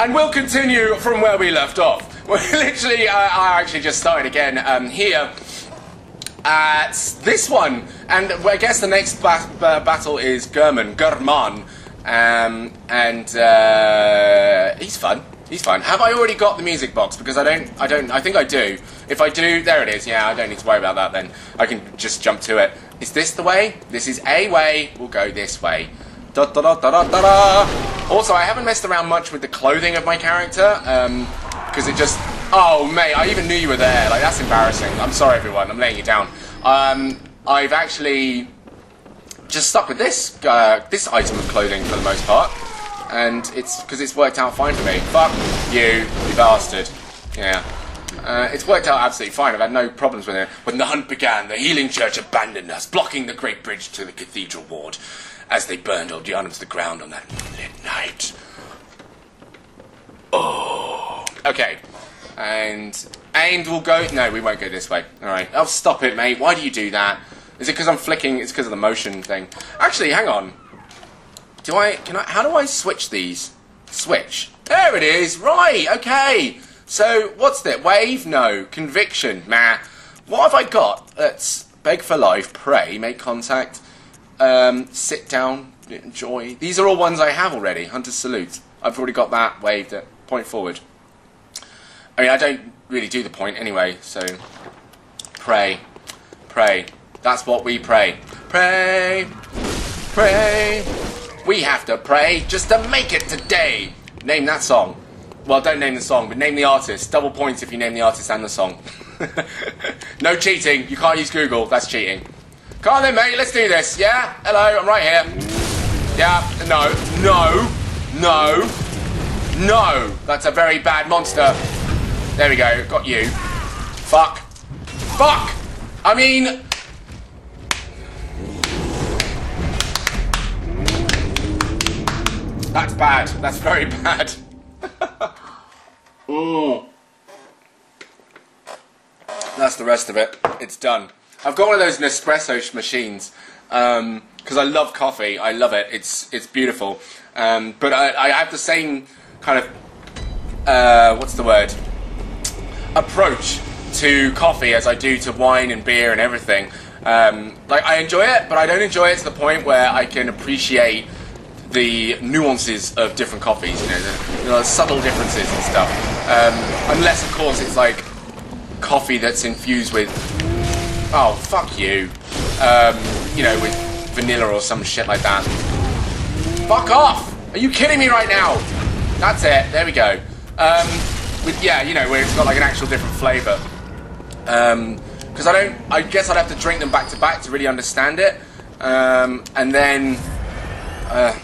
And we'll continue from where we left off. We're literally, I actually just started again here at this one. And I guess the next battle is Gurman. He's fun. He's fun. Have I already got the music box? Because I think I do. If I do, there it is. Yeah, I don't need to worry about that then. I can just jump to it. Is this the way? This is a way. We'll go this way. Da, da, da, da, da, da, da. Also, I haven't messed around much with the clothing of my character, because it just... Oh, mate, I even knew you were there. Like, that's embarrassing. I'm sorry, everyone. I'm letting you down. I've actually just stuck with this item of clothing for the most part, and it's because it's worked out fine for me. Fuck you, you bastard. Yeah. It's worked out absolutely fine. I've had no problems with it. When the hunt began, the healing church abandoned us, blocking the great bridge to the cathedral ward, as they burned Olgiana to the ground on that moonlit night. Oh. Okay. And we'll go... No, we won't go this way. Alright. Oh, stop it, mate. Why do you do that? Is it because I'm flicking? It's because of the motion thing. Actually, hang on. How do I switch these? Switch. There it is. Right. Okay. So, what's that? Wave? No. Conviction? Nah. What have I got? Let's beg for life, pray, make contact, sit down, enjoy. These are all ones I have already. Hunter's salute. I've already got that. Waved it. Point forward. I mean, I don't really do the point anyway, so... Pray. Pray. That's what we pray. Pray. Pray. We have to pray just to make it today. Name that song. Well, don't name the song, but name the artist. Double points if you name the artist and the song. No cheating. You can't use Google. That's cheating. Come on then, mate. Let's do this. Yeah? Hello, I'm right here. Yeah. No. No. No. No. That's a very bad monster. There we go. Got you. Fuck. Fuck! I mean... That's bad. That's very bad. That's the rest of it. It's done. I've got one of those Nespresso machines because I love coffee. I love it. It's beautiful. But I have the same kind of what's the word? Approach to coffee as I do to wine and beer and everything. Like I enjoy it, but I don't enjoy it to the point where I can appreciate the nuances of different coffees, the subtle differences and stuff. Unless, of course, it's like coffee that's infused with, oh, fuck you, with vanilla or some shit like that. Fuck off! Are you kidding me right now? That's it. There we go. Where it's got like an actual different flavour. Because I guess I'd have to drink them back to back to really understand it. And then.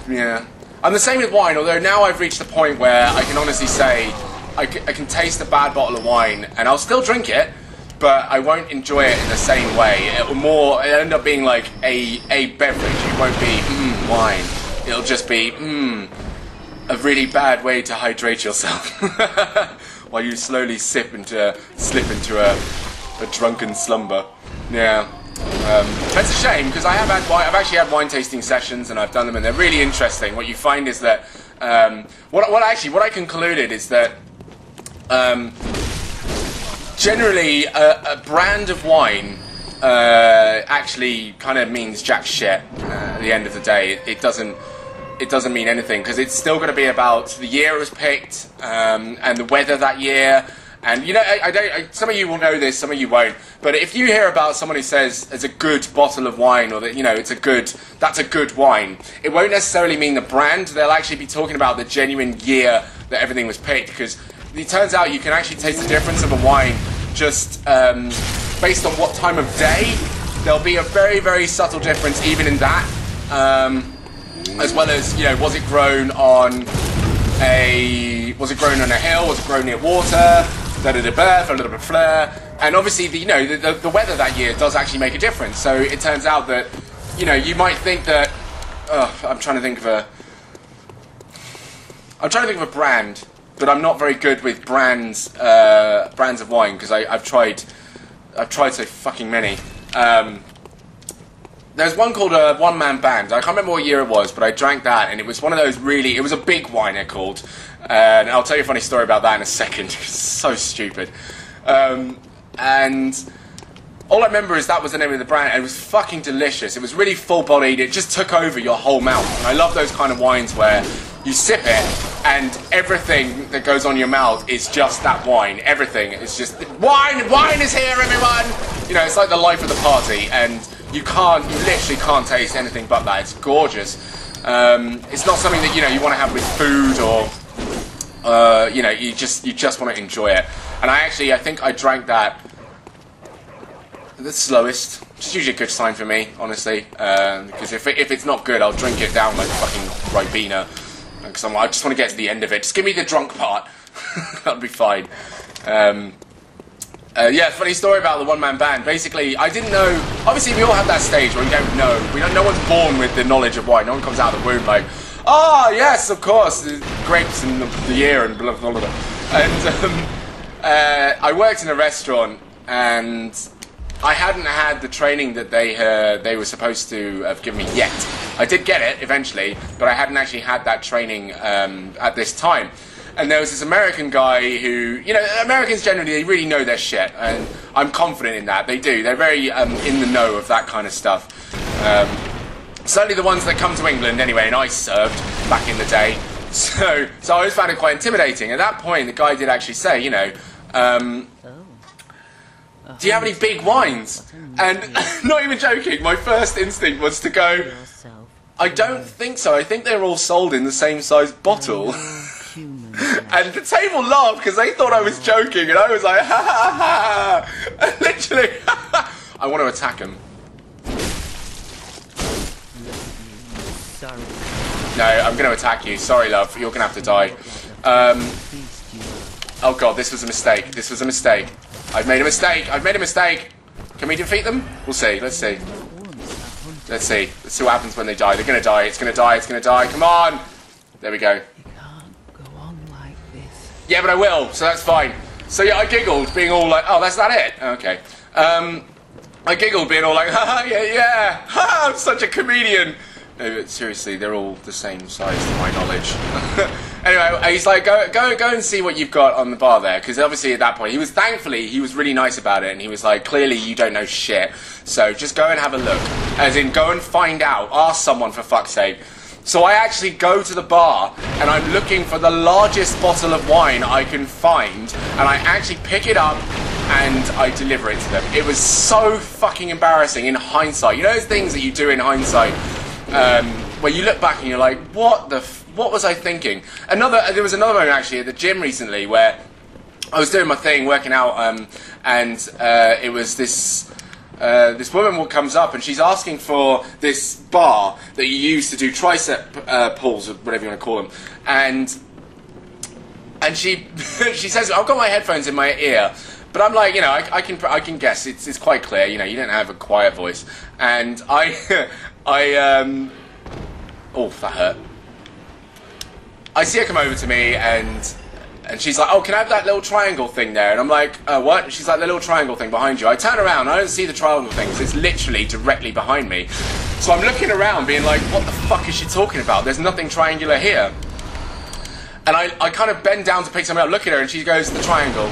Yeah. I'm the same with wine, although now I've reached the point where I can honestly say I can taste a bad bottle of wine and I'll still drink it, but I won't enjoy it in the same way. It'll end up being like a beverage. It won't be wine. It'll just be a really bad way to hydrate yourself while you slowly slip into a drunken slumber. Yeah. It's a shame because I've actually had wine tasting sessions and I've done them and they're really interesting. What you find is that what I concluded is that generally a brand of wine actually kind of means jack shit at the end of the day. It doesn't mean anything because it's still going to be about the year it was picked and the weather that year. And some of you will know this, some of you won't. But if you hear about someone who says it's a good bottle of wine, or that that's a good wine, it won't necessarily mean the brand. They'll actually be talking about the genuine year that everything was picked. Because it turns out you can actually taste the difference of a wine just based on what time of day. There'll be a very, very subtle difference even in that, as well as was it grown on a hill? Was it grown near water? A little bit of flair, and obviously the weather that year does actually make a difference. So it turns out that you might think that I'm trying to think of a brand, but I'm not very good with brands of wine because I've tried so fucking many. there's one called a one-man band. I can't remember what year it was, but I drank that, and it was one of those really... It was a big wine, they're called. And I'll tell you a funny story about that in a second. It's so stupid. And all I remember is that was the name of the brand, and it was fucking delicious. It was really full-bodied. It just took over your whole mouth. And I love those kind of wines where you sip it, and everything that goes on your mouth is just that wine. Everything is just... Wine! Wine is here, everyone! You know, it's like the life of the party, and... You literally can't taste anything but that. It's gorgeous. It's not something that, you know, you want to have with food or, you know, you just want to enjoy it. And I think I drank that the slowest. Which is usually a good sign for me, honestly. Because if it's not good, I'll drink it down like fucking Ribena. Because I just want to get to the end of it. Just give me the drunk part. That'll be fine. Yeah, funny story about the one-man band. Basically, I didn't know... Obviously, we all have that stage where we don't know. No one's born with the knowledge of wine. No one comes out of the womb like, oh, yes, of course, grapes in the year and blah, blah, blah, blah. And I worked in a restaurant, and I hadn't had the training that they were supposed to have given me yet. I did get it, eventually, but I hadn't actually had that training at this time. And there was this American guy who, you know, Americans generally, they really know their shit, and I'm confident in that. They do. They're very in the know of that kind of stuff. Certainly the ones that come to England anyway, and I served back in the day. So I always found it quite intimidating. At that point, the guy did actually say, you know, do you have any big wines? And not even joking, my first instinct was to go, I don't think so. I think they're all sold in the same size bottle. And the table laughed because they thought I was joking, and I was like, ha ha ha! And literally, I want to attack him. No, I'm going to attack you. Sorry, love. You're going to have to die. Oh god, this was a mistake. This was a mistake. I've made a mistake. I've made a mistake. Can we defeat them? We'll see. Let's see. Let's see. Let's see what happens when they die. They're going to die. It's going to die. It's going to die. Come on! There we go. Yeah, but I will, so that's fine. So yeah, I giggled, being all like, oh, that's that it? Okay. I giggled, being all like, ha yeah, yeah, ha, I'm such a comedian. No, but seriously, they're all the same size to my knowledge. Anyway, he's like, go and see what you've got on the bar there, because obviously at that point, thankfully, he was really nice about it, and he was like, clearly you don't know shit, so just go and have a look. As in, go and find out, ask someone for fuck's sake. So I actually go to the bar, and I'm looking for the largest bottle of wine I can find, and I actually pick it up, and I deliver it to them. It was so fucking embarrassing in hindsight. You know those things that you do in hindsight, where you look back and you're like, what was I thinking? There was another moment actually at the gym recently where I was doing my thing, working out, and it was this woman comes up and she's asking for this bar that you use to do tricep pulls or whatever you want to call them, and she she says, I've got my headphones in my ear, but I'm like, you know, I can guess it's quite clear, you know, you don't have a quiet voice, and oh, that hurt. I see her come over to me and she's like, oh, can I have that little triangle thing there? And I'm like, what? And she's like, the little triangle thing behind you. I turn around, I don't see the triangle thing, because it's literally directly behind me. So I'm looking around being like, what the fuck is she talking about? There's nothing triangular here. And I kind of bend down to pick something up, look at her, and she goes, the triangle.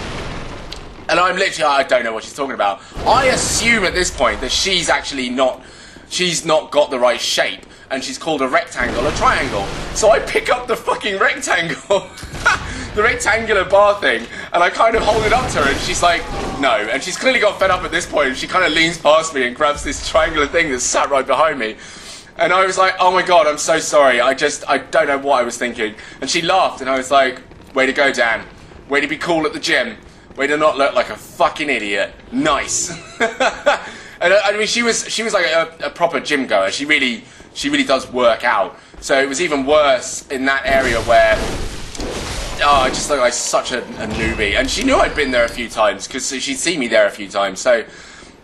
And I'm literally, I don't know what she's talking about. I assume at this point that she's not got the right shape, and she's called a rectangle a triangle. So I pick up the fucking rectangle, the rectangular bar thing, and I kind of hold it up to her, and she's like, no. And she's clearly got fed up at this point, and she kind of leans past me and grabs this triangular thing that's sat right behind me. And I was like, oh my god, I'm so sorry, I don't know what I was thinking. And she laughed, and I was like, way to go, Dan. Way to be cool at the gym. Way to not look like a fucking idiot. Nice. And I mean, she was like a proper gym goer. She really does work out. So it was even worse in that area where, oh, I just looked like such a newbie. And she knew I'd been there a few times, because she'd seen me there a few times. So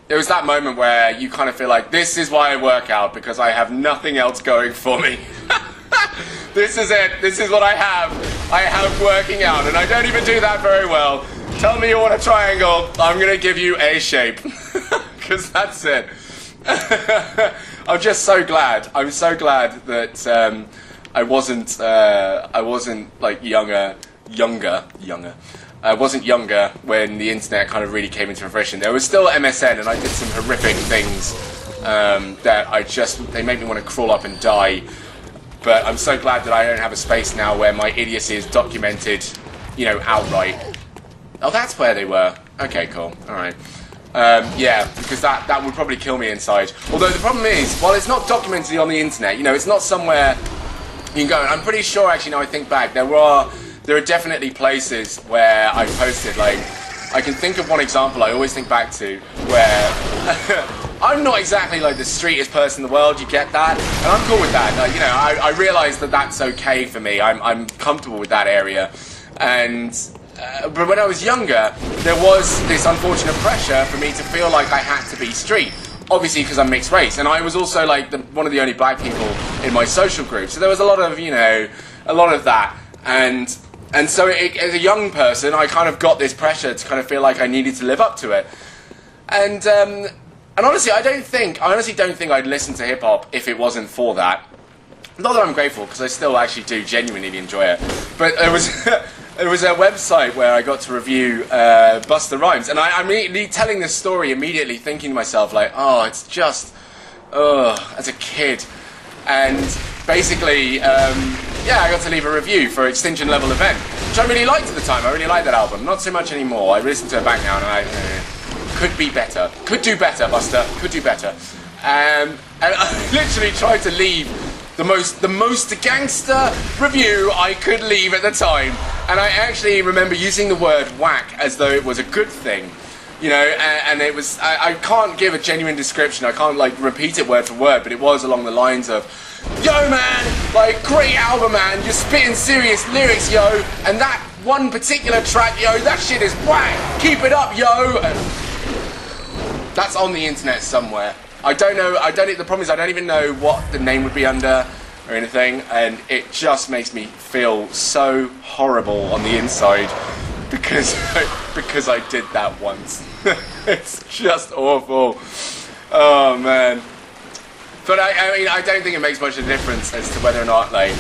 there was that moment where you kind of feel like, this is why I work out, because I have nothing else going for me. This is it. This is what I have. I have working out, and I don't even do that very well. Tell me you want a triangle, I'm going to give you a shape. Because that's it. I'm just so glad. I'm so glad that I wasn't like younger. I wasn't younger when the internet kind of really came into fruition. There was still MSN, and I did some horrific things that they made me want to crawl up and die. But I'm so glad that I don't have a space now where my idiocy is documented, you know, outright. Oh, that's where they were. Okay, cool. All right. Yeah, because that would probably kill me inside. Although the problem is, while it's not documented on the internet, you know, it's not somewhere you can go. And I'm pretty sure, actually, now I think back, there are definitely places where I posted, like, I can think of one example I always think back to, where I'm not exactly like the streetest person in the world, you get that? And I'm cool with that. Like, you know, I realise that that's okay for me. I'm comfortable with that area. And but when I was younger, there was this unfortunate pressure for me to feel like I had to be street. Obviously, because I'm mixed race, and I was also like one of the only black people in my social group. So there was a lot of, you know, a lot of that. And so as a young person, I kind of got this pressure to kind of feel like I needed to live up to it. And honestly, I honestly don't think I'd listen to hip hop if it wasn't for that. Not that I'm grateful, because I still actually do genuinely enjoy it. But there was there was a website where I got to review Busta Rhymes, and I'm immediately telling this story immediately, thinking to myself like, oh, it's just, as a kid, and basically, yeah, I got to leave a review for Extinction Level Event, which I really liked at the time. I really liked that album. Not so much anymore. I listen to it back now, and I could be better. Could do better, Busta. Could do better. And I literally tried to leave the most gangster review I could leave at the time, and I actually remember using the word whack as though it was a good thing, you know, and it was, I can't give a genuine description, I can't like repeat it word for word, but it was along the lines of, yo man, like great album man, you're spitting serious lyrics, yo, and that one particular track, yo, that shit is whack, keep it up, yo. And that's on the internet somewhere. I don't know, the problem is I don't even know what the name would be under or anything, and it just makes me feel so horrible on the inside because I did that once. It's just awful. Oh man. But I mean, I don't think it makes much of a difference as to whether or not like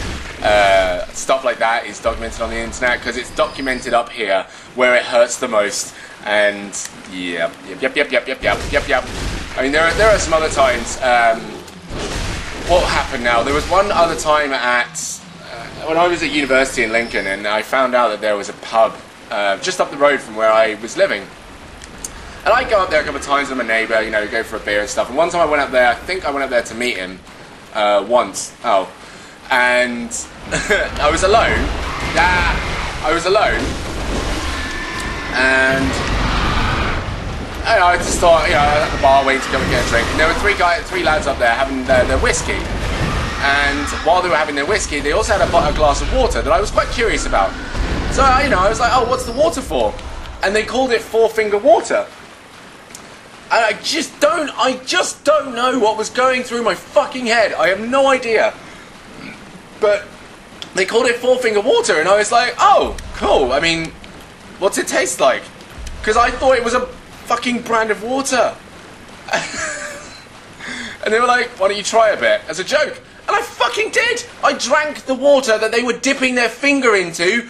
stuff like that is documented on the internet, because it's documented up here where it hurts the most. And yep. I mean, there are some other times. What happened now? There was one other time when I was at university in Lincoln, and I found out that there was a pub just up the road from where I was living. And I'd go up there a couple of times with my neighbour, you know, go for a beer and stuff. And one time I went up there, I think I went up there to meet him once. Oh. And I was alone. I was alone. And I just thought, you know, at the bar waiting to come and get a drink, and there were three lads up there having their whiskey. And while they were having their whiskey, they also had a glass of water that I was quite curious about. So, you know, I was like, oh, what's the water for? And they called it four-finger water. And I just don't know what was going through my fucking head. I have no idea. But they called it four-finger water, and I was like, oh, cool. I mean, what's it taste like? Because I thought it was a fucking brand of water. And they were like, why don't you try a bit? As a joke. And I fucking did. I drank the water that they were dipping their finger into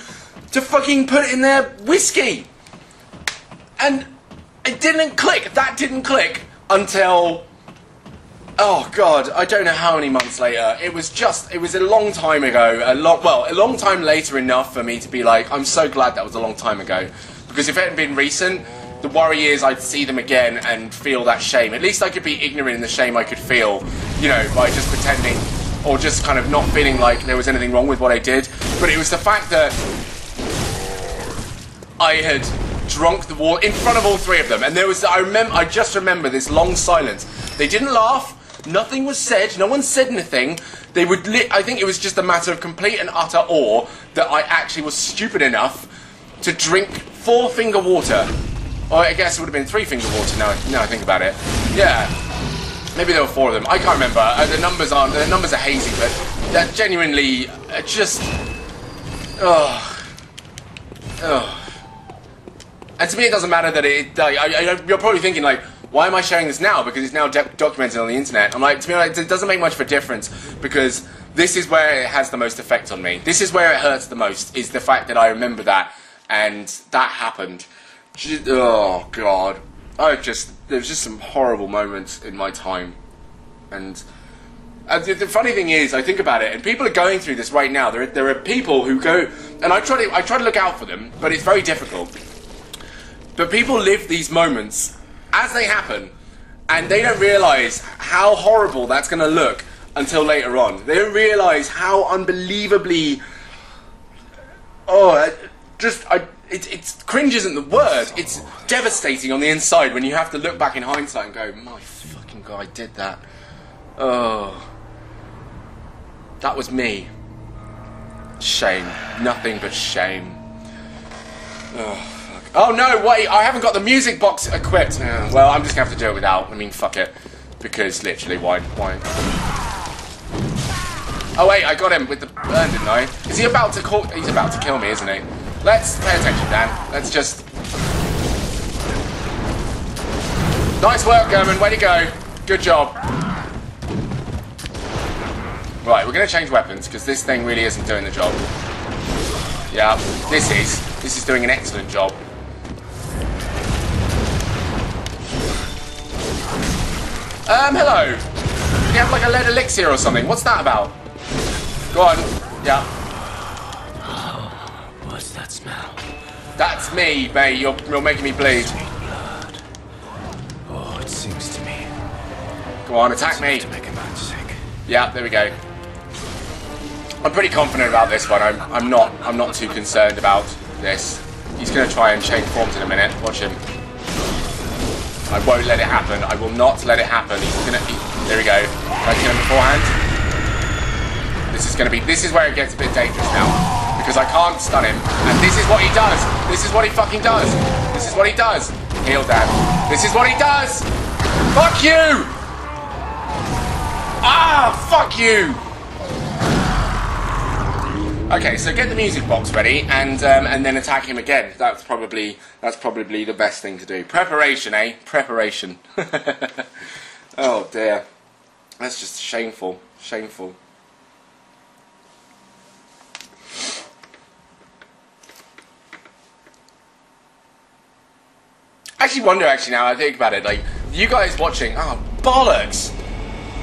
to fucking put it in their whiskey. And it didn't click. That didn't click until, oh God, I don't know how many months later. It was a long time ago. A long time later enough for me to be like, I'm so glad that was a long time ago. Because if it hadn't been recent, the worry is I'd see them again and feel that shame. At least I could be ignorant in the shame I could feel, you know, by just pretending or just kind of not feeling like there was anything wrong with what I did. But it was the fact that I had drunk the water in front of all three of them, and there was, I just remember this long silence. They didn't laugh, nothing was said, no one said anything. They would I think it was just a matter of complete and utter awe that I actually was stupid enough to drink four-finger water. Or I guess it would have been three-finger water now I think about it. Yeah. Maybe there were four of them. I can't remember. The numbers are hazy, but that genuinely just And to me, it doesn't matter that you're probably thinking like, Why am I sharing this now? Because it's now documented on the internet. I'm like, to be honest, it doesn't make much of a difference, because this is where it has the most effect on me. This is where it hurts the most, is the fact that I remember that, and that happened. Oh, God. There's just some horrible moments in my time. And the funny thing is, I think about it, and people are going through this right now. There are people who go, and I try to look out for them, but it's very difficult. But people live these moments as they happen, and they don't realise how horrible that's going to look until later on. They don't realise how unbelievably... It's cringe isn't the word. It's devastating on the inside when you have to look back in hindsight and go, my fucking God, I did that. Oh... That was me. Shame. Nothing but shame. Oh, fuck. Oh no, wait, I haven't got the music box equipped. Well, I'm just going to have to do it without. I mean, fuck it. Because, literally, why? Oh wait, I got him with the burn, didn't I? Is he about to call? He's about to kill me, isn't he? Let's pay attention, Dan. Let's just... Nice work, German. Way to go. Good job. Right, we're going to change weapons, because this thing really isn't doing the job. Yeah, this is doing an excellent job. Hello. Do you have like a lead elixir or something? What's that about? Go on. Yeah. Oh, what's that smell? That's me, mate. You're making me bleed. Sweet blood. Oh, it seems to me. Go on, attack me. To make a man sick. Yeah, there we go. I'm pretty confident about this one. I'm not too concerned about this. He's going to try and change forms in a minute. Watch him. I won't let it happen. I will not let it happen. There we go. Can I kill him beforehand? This is where it gets a bit dangerous now, because I can't stun him. And this is what he does. This is what he fucking does. This is what he does. Heal, Dan. This is what he does. Fuck you. Ah, fuck you. Okay, so get the music box ready, and then attack him again. That's probably the best thing to do. Preparation, eh? Preparation. Oh dear, that's just shameful. Shameful. I actually wonder. Now I think about it, like you guys watching. Oh bollocks!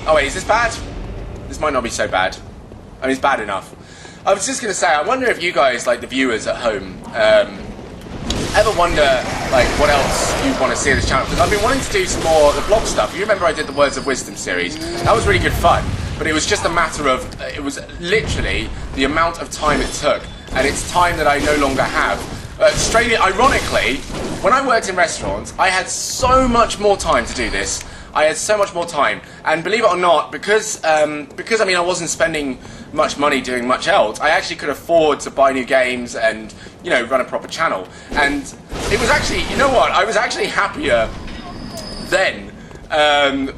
Oh wait, is this bad? This might not be so bad. I mean, it's bad enough. I was just going to say, I wonder if you guys, like the viewers at home, ever wonder, like, what else you want to see on this channel? Because I've been wanting to do some more the blog stuff. You remember I did the Words of Wisdom series? That was really good fun, but it was just a matter of, it was literally the amount of time it took, and it's time that I no longer have. Strangely, ironically, when I worked in restaurants, I had so much more time to do this. I had so much more time, and believe it or not, because I mean I wasn't spending much money doing much else, I actually could afford to buy new games and, you know, run a proper channel. And it was actually, you know what, I was actually happier then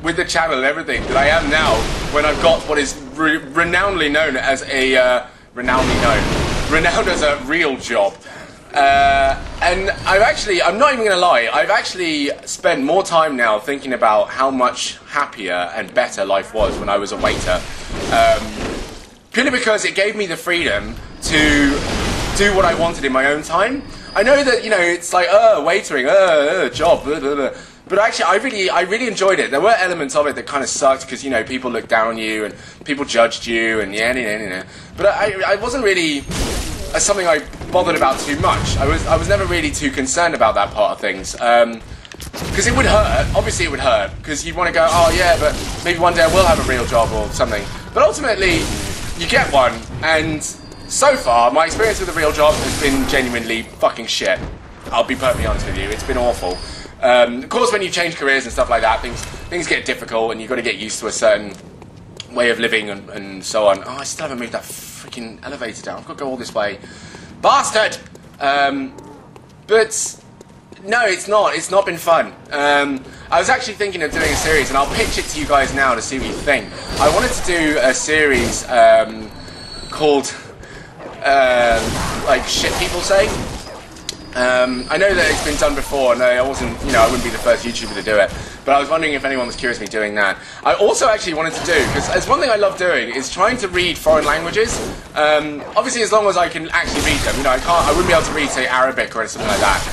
with the channel and everything that I am now when I've got what is renowned as a real job. And I'm not even going to lie, I've actually spent more time now thinking about how much happier and better life was when I was a waiter. Purely because it gave me the freedom to do what I wanted in my own time. I know that, you know, it's like, waitering, job, blah, blah, blah. But actually, I really enjoyed it. There were elements of it that kind of sucked because, you know, people looked down on you and people judged you and yeah. But I wasn't really something I bothered about too much. I was never really too concerned about that part of things. Because it would hurt. Obviously, it would hurt because you'd want to go, oh yeah, but maybe one day I will have a real job or something. But ultimately, you get one, and so far, my experience with a real job has been genuinely fucking shit. I'll be perfectly honest with you. It's been awful. Of course, when you change careers and stuff like that, things get difficult, and you've got to get used to a certain way of living and so on. Oh, I still haven't moved that freaking elevator down. I've got to go all this way. Bastard! But no, it's not. It's not been fun. I was actually thinking of doing a series, and I'll pitch it to you guys now to see what you think. I wanted to do a series called like Shit People Say. I know that it's been done before, and I wasn't, I wouldn't be the first YouTuber to do it, but I was wondering if anyone was curious of me doing that. I also actually wanted to do, because it's one thing I love doing, is trying to read foreign languages. Obviously, as long as I can actually read them. I wouldn't be able to read, say, Arabic or something like that.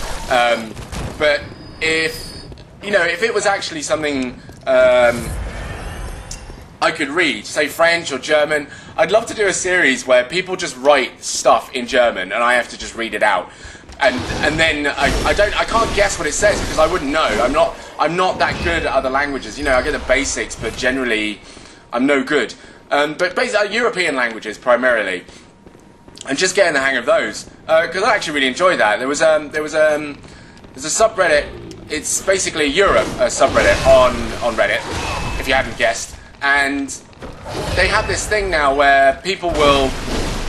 But if it was actually something I could read, say French or German, I'd love to do a series where people just write stuff in German, and I have to just read it out. And then I can't guess what it says because I wouldn't know. I'm not that good at other languages. I get the basics, but generally I'm no good. But basically European languages primarily, and just getting the hang of those because I actually really enjoy that. There's a subreddit. It's basically Europe subreddit on Reddit, if you hadn't guessed, and they have this thing now where people will.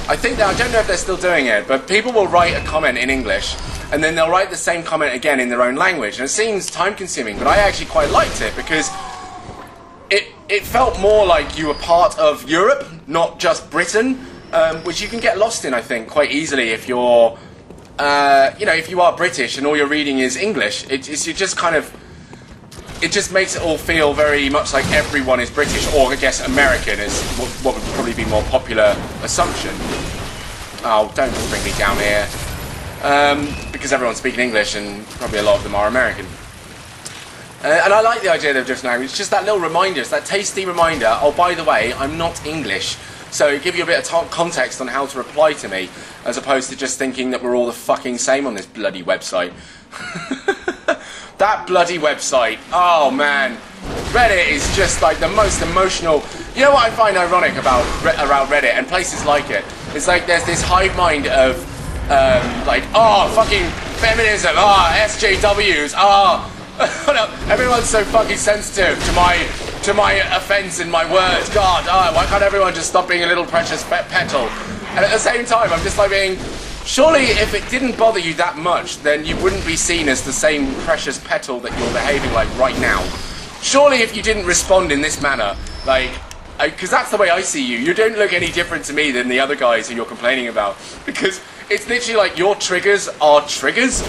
I don't know if they're still doing it, but people will write a comment in English, and then they'll write the same comment again in their own language. And it seems time-consuming, but I actually quite liked it, because it felt more like you were part of Europe, not just Britain, which you can get lost in, I think, quite easily if you're, if you are British and all you're reading is English. It just makes it all feel very much like everyone is British, or I guess American is what would probably be more popular assumption. Oh, don't bring me down here. Because everyone's speaking English and probably a lot of them are American. And I like the idea of different language. It's just that little reminder, it's that tasty reminder, oh, by the way, I'm not English. So it gives you a bit of context on how to reply to me, as opposed to just thinking that we're all the fucking same on this bloody website. That bloody website. Oh man, Reddit is just like the most emotional. You know what I find ironic about Reddit and places like it? It's like there's this hive mind of fucking feminism, SJWs, everyone's so fucking sensitive to my offence in my words. God, why can't everyone just stop being a little precious petal? And at the same time, I'm just like being. Surely, if it didn't bother you that much, then you wouldn't be seen as the same precious petal that you're behaving like right now. Surely, if you didn't respond in this manner, because that's the way I see you, you don't look any different to me than the other guys who you're complaining about. Because it's literally like your triggers are triggers.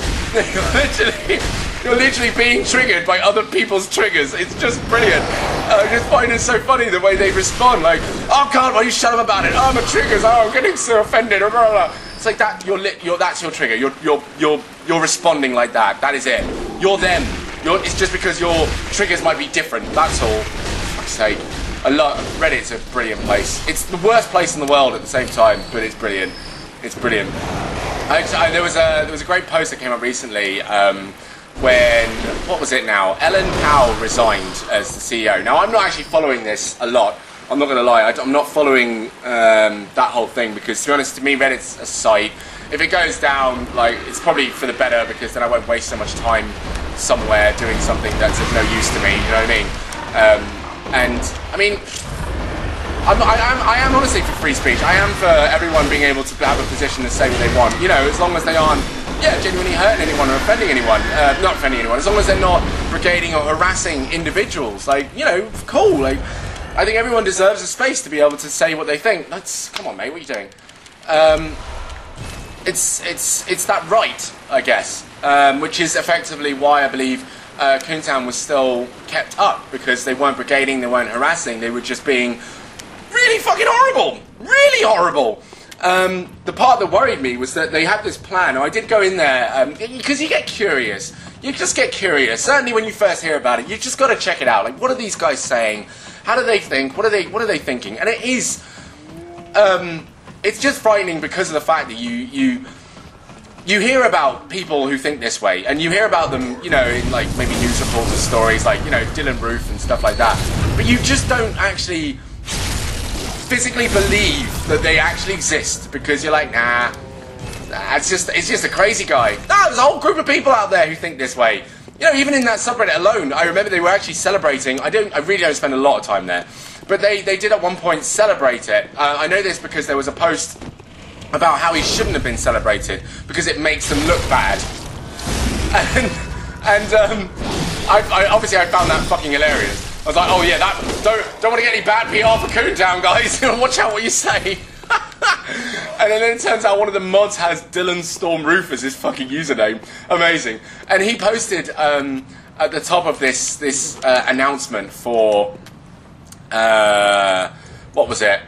You're literally being triggered by other people's triggers. It's just brilliant. I just find it so funny the way they respond. Like, oh God, why you shut up about it? Oh, my triggers. Oh, I'm getting so offended. Blah, blah, blah. It's like that. That's your trigger. You're responding like that. That is it. You're them. It's just because your triggers might be different. That's all. For fuck's sake. Reddit's a brilliant place. It's the worst place in the world at the same time, but it's brilliant. It's brilliant. There was a great post that came up recently. When, what was it now? Ellen Powell resigned as the CEO. Now, I'm not actually following this a lot. I'm not going to lie. I'm not following that whole thing because, to be honest, to me, Reddit's a site. If it goes down, it's probably for the better because then I won't waste so much time somewhere doing something that's of no use to me. You know what I mean? I am honestly for free speech. I am for everyone being able to have a position to say what they want. As long as they aren't. Genuinely hurting anyone or offending anyone. Not offending anyone, as long as they're not brigading or harassing individuals. Cool. I think everyone deserves a space to be able to say what they think. Come on, mate, what are you doing? It's that right, I guess, which is effectively why I believe Coontown was still kept up, because they weren't brigading, they weren't harassing, they were just being really fucking horrible. Really horrible. The part that worried me was that they had this plan, and I did go in there, because you get curious. You just get curious. Certainly when you first hear about it, you just got to check it out. What are these guys saying? How do they think? What are they thinking? And it is, it's just frightening because of the fact that you hear about people who think this way, and you hear about them, in maybe news reports or stories, Dylan Roof and stuff like that. But you just don't actually physically believe that they actually exist, because you're like, nah, it's just a crazy guy. There's a whole group of people out there who think this way. Even in that subreddit alone, I remember they were actually celebrating. I really don't spend a lot of time there, but they did at one point celebrate it. I know this because there was a post about how he shouldn't have been celebrated because it makes them look bad. And obviously I found that fucking hilarious. I was like, oh yeah, don't want to get any bad PR for Coontown, guys. Watch out what you say. And then it turns out one of the mods has Dylan Storm Roof as his fucking username. Amazing. And he posted at the top of this announcement for what was it?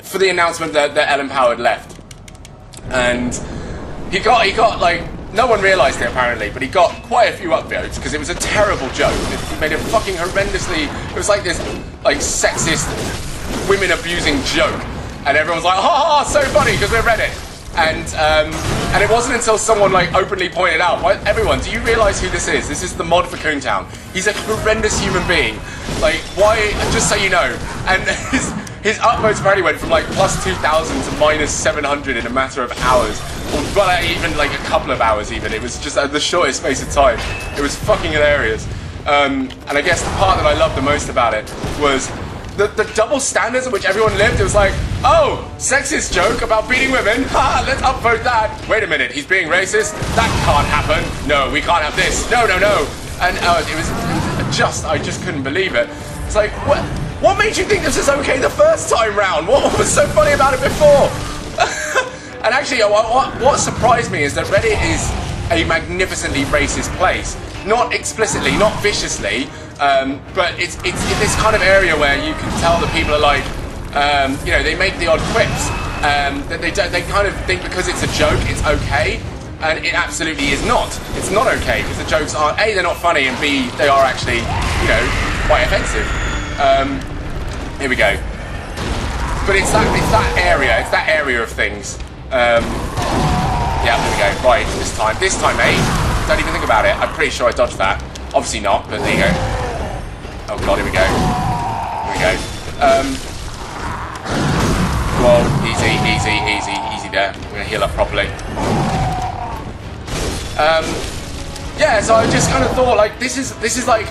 For the announcement that Ellen Power had left, and he got like, no one realised it apparently, but he got quite a few upvotes because it was a terrible joke. He made it fucking horrendously. It was like this like sexist, women abusing joke, and everyone was like, ha ha, so funny because we're Reddit. And it wasn't until someone like openly pointed out, everyone, do you realise who this is? This is the mod for Coontown. He's a horrendous human being. Like, why? Just so you know. And his upvotes apparently went from like plus 2,000 to minus 700 in a matter of hours, or well, even like a couple of hours. Even it was just the shortest space of time. It was fucking hilarious. And I guess the part that I loved the most about it was the double standards in which everyone lived. It was like, oh, sexist joke about beating women. Ha, let's upvote that. Wait a minute, he's being racist? That can't happen. No, we can't have this. No, no, no. And it was I just couldn't believe it. It's like, what made you think this was okay the first time round? What was so funny about it before? And actually, what surprised me is that Reddit is a magnificently racist place. Not explicitly, not viciously, but it's this kind of area where you can tell that people are like, you know, they make the odd quips, that they kind of think because it's a joke, it's okay, and it absolutely is not. It's not okay, because the jokes are, A, they're not funny, and B, they are actually, you know, quite offensive. Here we go. But it's that area of things. Yeah, there we go. Right, this time, mate. Don't even think about it. I'm pretty sure I dodged that. Obviously not, but there you go. Oh god, here we go. Here we go. Whoa, easy there. I'm gonna heal up properly. Yeah, so I just kind of thought, like, this is like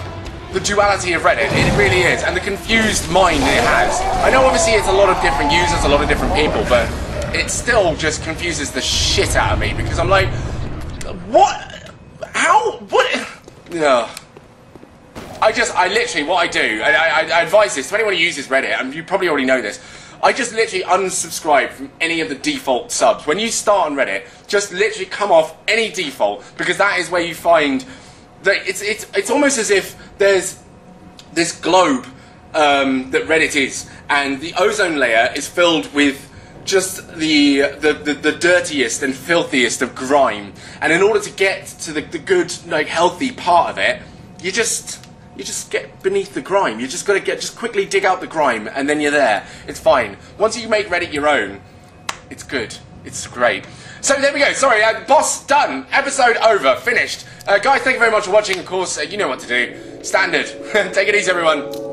the duality of Reddit. It really is, and the confused mind it has. I know obviously it's a lot of different users, a lot of different people, but it still just confuses the shit out of me, because I'm like, what? How? What? No. I literally, what I do, I advise this to anyone who uses Reddit, and you probably already know this, I just literally unsubscribe from any of the default subs. When you start on Reddit, just literally come off any default, because that is where you find that it's almost as if there's this globe that Reddit is, and the ozone layer is filled with just the dirtiest and filthiest of grime, and in order to get to the good, like, healthy part of it, you just get beneath the grime. You just gotta just quickly dig out the grime, and then you're there. It's fine. Once you make Reddit your own, it's good. It's great. So there we go. Sorry, boss done. Episode over. Finished. Guys, thank you very much for watching. Of course, you know what to do. Standard. Take it easy, everyone.